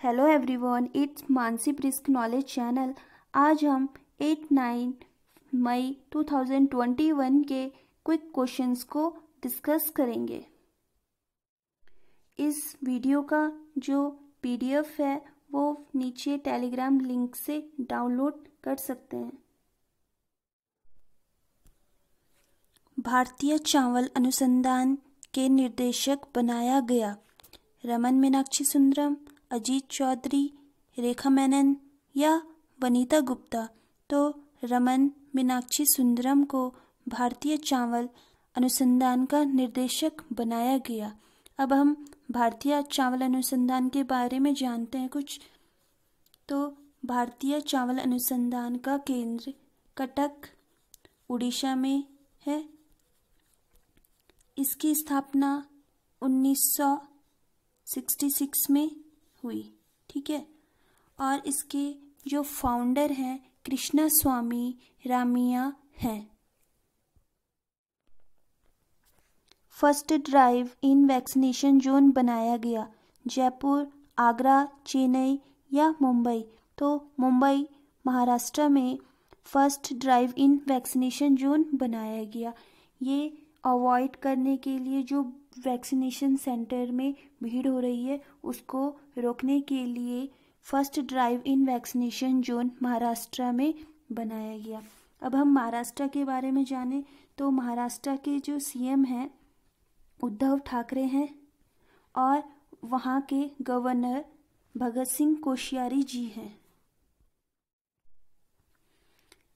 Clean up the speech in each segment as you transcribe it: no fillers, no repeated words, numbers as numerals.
Hello everyone, it's Mansi brisk knowledge channel. आज हम 8-9 मई 2021 के क्विक क्वेश्चंस को डिस्कस करेंगे। इस वीडियो का जो पीडीएफ है वो नीचे टेलीग्राम लिंक से डाउनलोड कर सकते हैं। भारतीय चावल अनुसंधान के निर्देशक बनाया गया। रमन मीनाक्षी सुंदरम, अजीत चौधरी, रेखा मेनन या वनीता गुप्ता। तो रमन मीनाक्षी सुंदरम को भारतीय चावल अनुसंधान का निर्देशक बनाया गया। अब हम भारतीय चावल अनुसंधान के बारे में जानते हैं कुछ। तो भारतीय चावल अनुसंधान का केंद्र कटक, उड़ीसा में है। इसकी स्थापना 1966 में हुई, ठीक है। और इसके जो फाउंडर हैं कृष्णा स्वामी रामिया हैं। First drive in vaccination zone बनाया गया। जयपुर, आगरा, चेन्नई या मुंबई। तो मुंबई महाराष्ट्र में first drive in vaccination zone बनाया गया। ये अवॉइड करने के लिए जो वैक्सीनेशन सेंटर में भीड़ हो रही है उसको रोकने के लिए first drive in vaccination zone Maharashtra में बनाया गया। अब हम महाराष्ट्र के बारे में जानें तो महाराष्ट्र के जो सीएम हैं उद्धव ठाकरे हैं और वहाँ के गवर्नर भगत सिंह कोश्यारी जी हैं।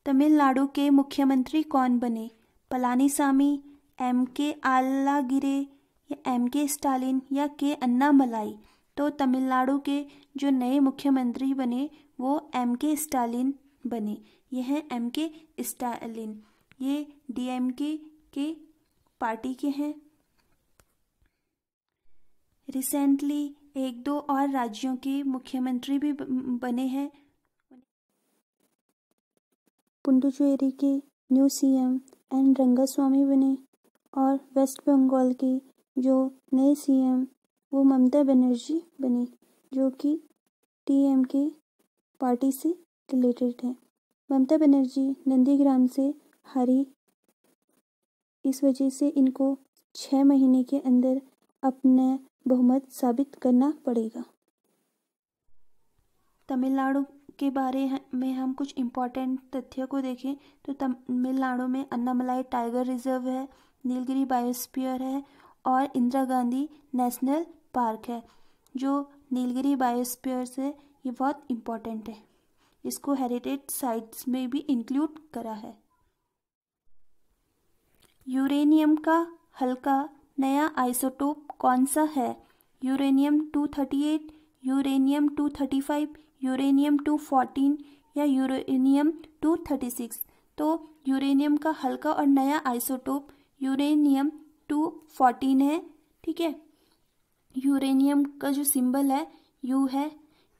तमिलनाडु के मुख्यमंत्री कौन बने? पलानीसामी, एम.के. आलागिरे या एम.के. स्टालिन या के अन्नामलाई। तो तमिलनाडु के जो नए मुख्यमंत्री बने वो एम.के. स्टालिन बने। ये हैं एम.के. स्टालिन। ये डीएमके के पार्टी के हैं। रिसेंटली एक दो और राज्यों के मुख्यमंत्री भी बने हैं। पुडुचेरी के न्यू सीएम एन रंगास्वामी बने और वेस्ट बंगाल की जो नए सीएम वो ममता बनर्जी बनी, जो कि टीएमके पार्टी से रिलेटेड है। ममता बनर्जी नंदीग्राम से हारी, इस वजह से इनको 6 महीने के अंदर अपना बहुमत साबित करना पड़ेगा। तमिलनाडु के बारे में हम कुछ इम्पोर्टेंट तथ्यों को देखें तो तमिलनाडु में अन्नामलाई टाइगर रिजर्व है, नीलगिरी बायोस्फीयर है और इंदिरा गांधी नेशनल पार्क है। जो नीलगिरी बायोस्फीयर है ये बहुत इम्पोर्टेंट है, इसको हेरिटेज साइट्स में भी इंक्लूड करा है। यूरेनियम का हल्का नया आइसोटोप कौन सा है? यूरेनियम 238, यूरेनियम 235, यूरेनियम 214 या यूरेनियम 236। तो यूरेनियम का हल्का और नया आइसोटोप यूरेनियम 214 है, ठीक है। यूरेनियम का जो सिंबल है यू है।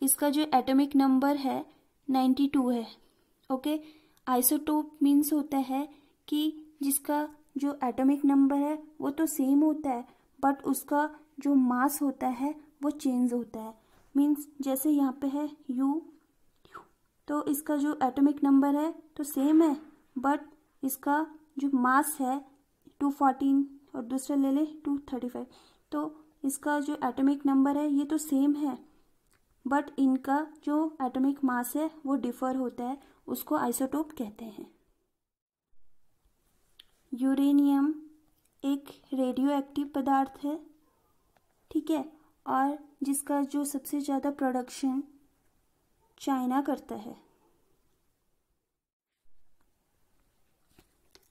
इसका जो एटॉमिक नंबर है 92 है, ओके। आइसोटोप मीन्स होता है कि जिसका जो एटॉमिक नंबर है वो तो सेम होता है बट उसका जो मास होता है वो चेंज होता है। मीन्स जैसे यहाँ पे है यू, तो इसका जो एटॉमिक नंबर है तो सेम है बट इसका जो मास है 214 और दूसरा ले ले 235। तो इसका जो एटॉमिक नंबर है ये तो सेम है बट इनका जो एटॉमिक मास है वो डिफर होता है, उसको आइसोटोप कहते हैं। यूरेनियम एक रेडियो एक्टिव पदार्थ है, ठीक है, और जिसका जो सबसे ज़्यादा प्रोडक्शन चाइना करता है।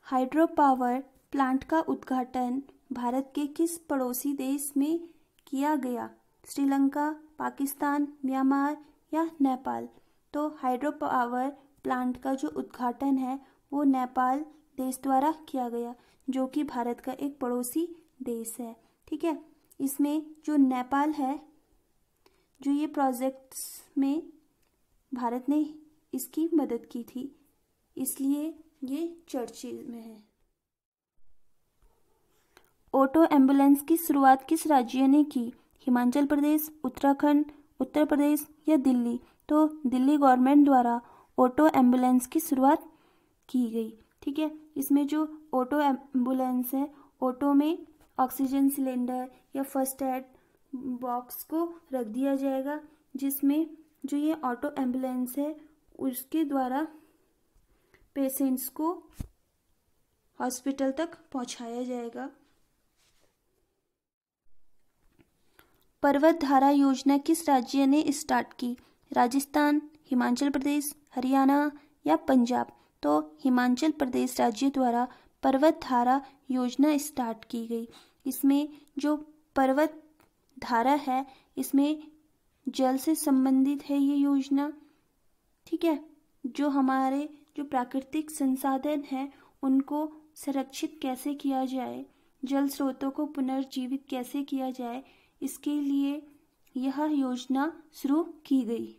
हाइड्रो पावर प्लांट का उद्घाटन भारत के किस पड़ोसी देश में किया गया? श्रीलंका, पाकिस्तान, म्यांमार या नेपाल। तो हाइड्रो पावर प्लांट का जो उद्घाटन है वो नेपाल देश द्वारा किया गया, जो कि भारत का एक पड़ोसी देश है, ठीक है। इसमें जो नेपाल है, जो ये प्रोजेक्ट्स में भारत ने इसकी मदद की थी, इसलिए ये चर्चा में है। ऑटो एम्बुलेंस की शुरुआत किस राज्य ने की? हिमाचल प्रदेश, उत्तराखंड, उत्तर प्रदेश या दिल्ली? तो दिल्ली गवर्नमेंट द्वारा ऑटो एम्बुलेंस की शुरुआत की गई। ठीक है, इसमें जो ऑटो एम्बुलेंस है, ऑटो में ऑक्सीजन सिलेंडर या फर्स्ट एड बॉक्स को रख दिया जाएगा, जिसमें जो ये ऑटो एम्बुलेंस है उसके द्वारा पेशेंट्स को हॉस्पिटल तक पहुंचाया जाएगा। पर्वत धारा योजना किस राज्य ने स्टार्ट की? राजस्थान, हिमाचल प्रदेश, हरियाणा या पंजाब? तो हिमाचल प्रदेश राज्य द्वारा पर्वत धारा योजना स्टार्ट की गई। इसमें जो पर्वत धारा है, इसमें जल से संबंधित है ये योजना। ठीक है, जो हमारे जो प्राकृतिक संसाधन हैं उनको संरक्षित कैसे किया जाए, जल स्रोतों को पुनर्जीवित कैसे किया जाए, इसके लिए यह योजना शुरू की गई।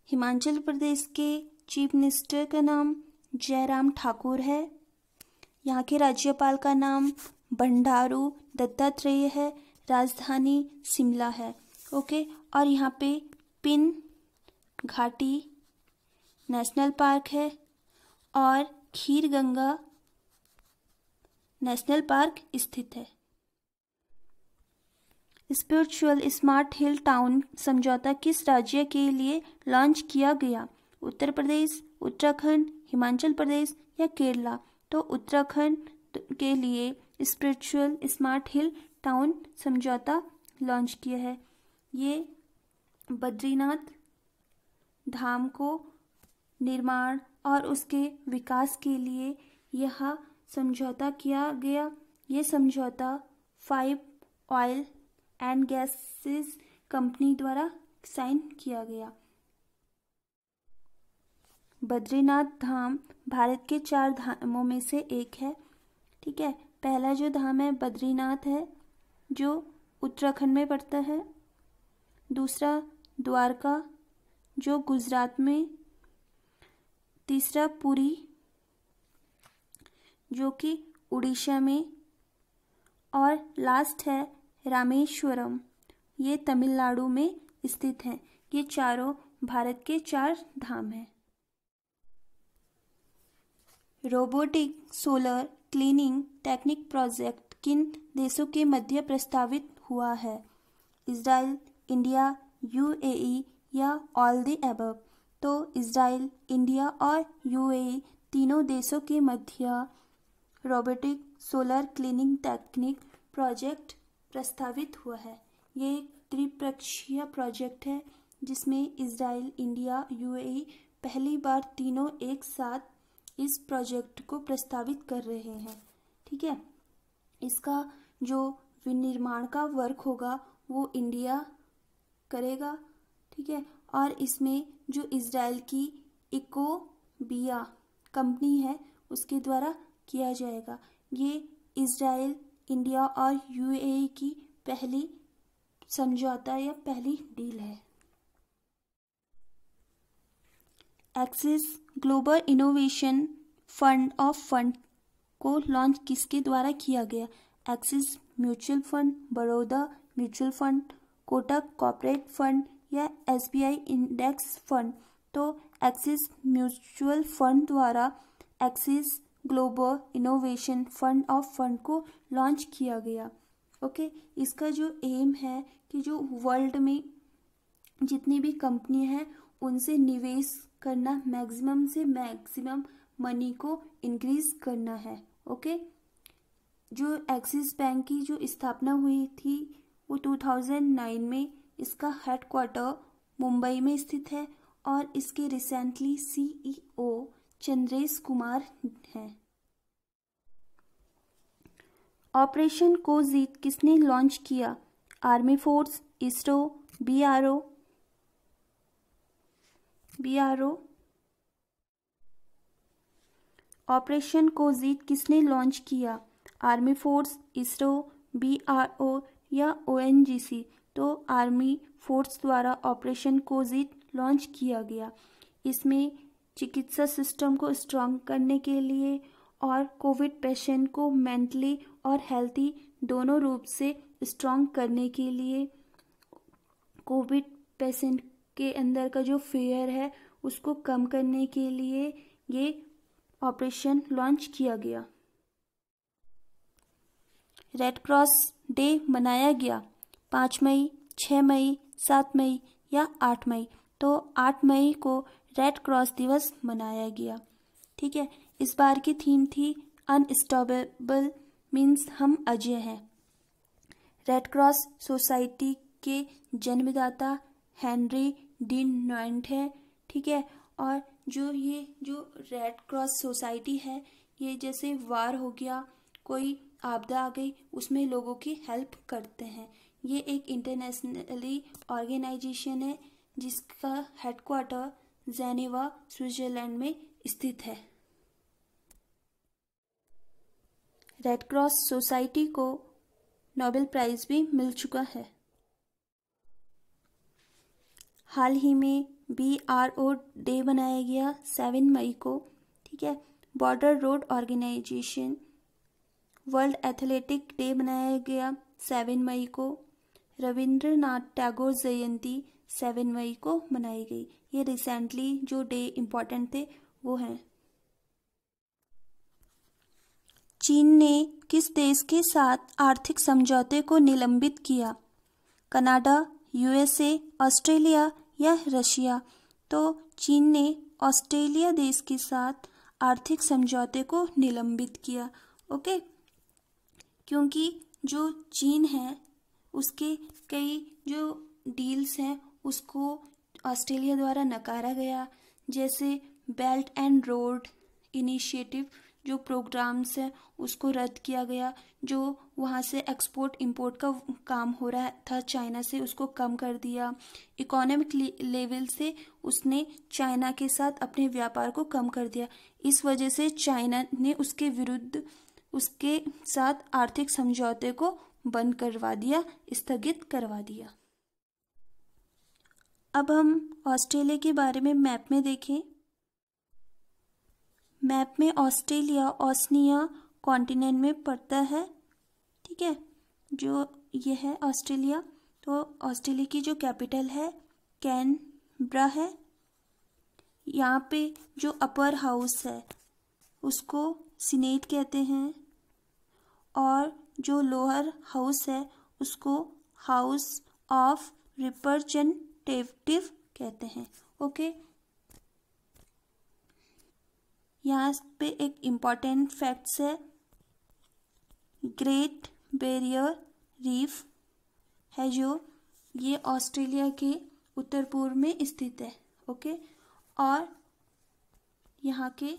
हिमाचल प्रदेश के चीफ मिनिस्टर का नाम जयराम ठाकुर है। यहाँ के राज्यपाल का नाम बंडारू दत्तात्रेय है। राजधानी शिमला है। ओके, और यहाँ पे पिन घाटी नेशनल पार्क है और खीर गंगा नेशनल पार्क स्थित है। स्पिरिचुअल स्मार्ट हिल टाउन समझौता किस राज्य के लिए लॉन्च किया गया? उत्तर प्रदेश, उत्तराखंड, हिमाचल प्रदेश या केरला? तो उत्तराखंड के लिए स्पिरिचुअल स्मार्ट हिल टाउन समझौता लॉन्च किया है। ये बद्रीनाथ धाम को निर्माण और उसके विकास के लिए यह समझौता किया गया। ये समझौता 5 ऑयल एंड गैसेस कंपनी द्वारा साइन किया गया। बद्रीनाथ धाम भारत के 4 धामों में से एक है। ठीक है, पहला जो धाम है बद्रीनाथ है जो उत्तराखंड में पड़ता है। दूसरा द्वारका जो गुजरात में। तीसरा पुरी जो कि उड़ीसा में। और लास्ट है रामेश्वरम, ये तमिलनाडु में स्थित है। ये चारों भारत के 4 धाम हैं। Robotic solar cleaning technique project किन देशों के मध्य प्रस्तावित हुआ है? इजराइल, इंडिया, यूएई या ऑल द अबव? तो इजराइल, इंडिया और यूएई तीनों देशों के मध्य robotic solar cleaning technique project प्रस्तावित हुआ है। ये एक त्रिपक्षीय प्रोजेक्ट है जिसमें इजराइल, इंडिया, यूएई पहली बार तीनों एक साथ इस प्रोजेक्ट को प्रस्तावित कर रहे हैं। ठीक है, इसका जो विनिर्माण का वर्क होगा वो इंडिया करेगा। ठीक है, और इसमें जो इजराइल की इकोबिया कंपनी है उसके द्वारा किया जाएगा। ये इजराइल, इंडिया और यूएई की पहली समझौता या पहली डील है। Axis global innovation fund of fund को लॉन्च किसके द्वारा किया गया? Axis mutual fund, Baroda mutual fund, Kotak corporate fund या एसबीआई इंडेक्स फंड? तो एक्सिस म्यूचुअल फंड द्वारा axis global innovation fund of fund को लॉन्च किया गया। ओके, इसका जो एम है कि जो वर्ल्ड में जितनी भी कंपनी हैं उनसे निवेश करना, मैक्सिमम से मैक्सिमम मनी को इंक्रीज करना है। ओके, जो एक्सिस बैंक की जो स्थापना हुई थी वो 2009 में। इसका हेडक्वार्टर मुंबई में स्थित है और इसके रिसेंटली सीईओ चंद्रेश कुमार हैं। ऑपरेशन कोजीत किसने लॉन्च किया? Army force, ISRO, BRO? Operation कोजीत किसने लॉन्च किया? आर्मी फोर्स, इसरो, बीआरओ या ओएनजीसी? तो आर्मी फोर्स द्वारा ऑपरेशन कोजीत लॉन्च किया गया। इसमें चिकित्सा सिस्टम को स्ट्रॉन्ग करने के लिए और कोविड पेशेंट को मेंटली और हेल्थी दोनों रूप से स्ट्रॉन्ग करने के लिए, कोविड पेशेंट के अंदर का जो फियर है उसको कम करने के लिए ये ऑपरेशन लॉन्च किया गया। रेड क्रॉस डे मनाया गया 5 मई, 6 मई, 7 मई या 8 मई। तो 8 मई को रेड क्रॉस दिवस मनाया गया। ठीक है, इस बार की थीम थी अनस्टॉपेबल मीन्स हम अजेय हैं। रेड क्रॉस सोसाइटी के जन्मदाता हेनरी डी नॉइट है। ठीक है, और जो रेड क्रॉस सोसाइटी है, ये जैसे वार हो गया, कोई आपदा आ गई, उसमें लोगों की हेल्प करते हैं। ये एक इंटरनेशनली ऑर्गेनाइजेशन है जिसका हेडक्वार्टर जेनेवा स्विट्जरलैंड में स्थित है। रेड क्रॉस सोसाइटी को नोबेल प्राइज भी मिल चुका है। हाल ही में BRO डे मनाया गया 7 मई को। ठीक है, Border Road Organisation World Athletic Day मनाया गया 7 मई को। रविंद्रनाथ टैगोर जयंती 7 मई को मनाई गई। ये रिसेंटली जो डे इम्पोर्टेंट थे वो हैं। चीन ने किस देश के साथ आर्थिक समझौते को निलंबित किया? कनाडा, USA, ऑस्ट्रेलिया या रशिया? तो चीन ने ऑस्ट्रेलिया देश के साथ आर्थिक समझौते को निलंबित किया। ओके, क्योंकि जो चीन है उसके कई जो डील्स हैं उसको ऑस्ट्रेलिया द्वारा नकारा गया, जैसे बेल्ट एंड रोड इनिशिएटिव जो प्रोग्राम्स हैं उसको रद्द किया गया। जो वहाँ से एक्सपोर्ट इंपोर्ट का काम हो रहा था चाइना से, उसको कम कर दिया। इकोनॉमिक लेवल से उसने चाइना के साथ अपने व्यापार को कम कर दिया। इस वजह से चाइना ने उसके विरुद्ध उसके साथ आर्थिक समझौते को बंद करवा दिया, स्थगित करवा दिया। अब हम ऑस्ट्रेलिया के बारे में मैप में देखें। मैप में ऑस्ट्रेलिया ओशनिया कॉन्टिनेंट में पड़ता है। ठीक है, जो ये है ऑस्ट्रेलिया। तो ऑस्ट्रेलिया की जो कैपिटल है कैनबरा है। यहाँ पे जो अपर हाउस है उसको सीनेट कहते हैं, और जो लोअर हाउस है उसको हाउस ऑफ रिप्रेजेंटेटिव कहते हैं। ओके, यहाँ पे एक इम्पॉर्टेंट फैक्ट्स है। ग्रेट बैरियर रीफ है जो ये ऑस्ट्रेलिया के उत्तर पूर्व में स्थित है। ओके, और यहाँ के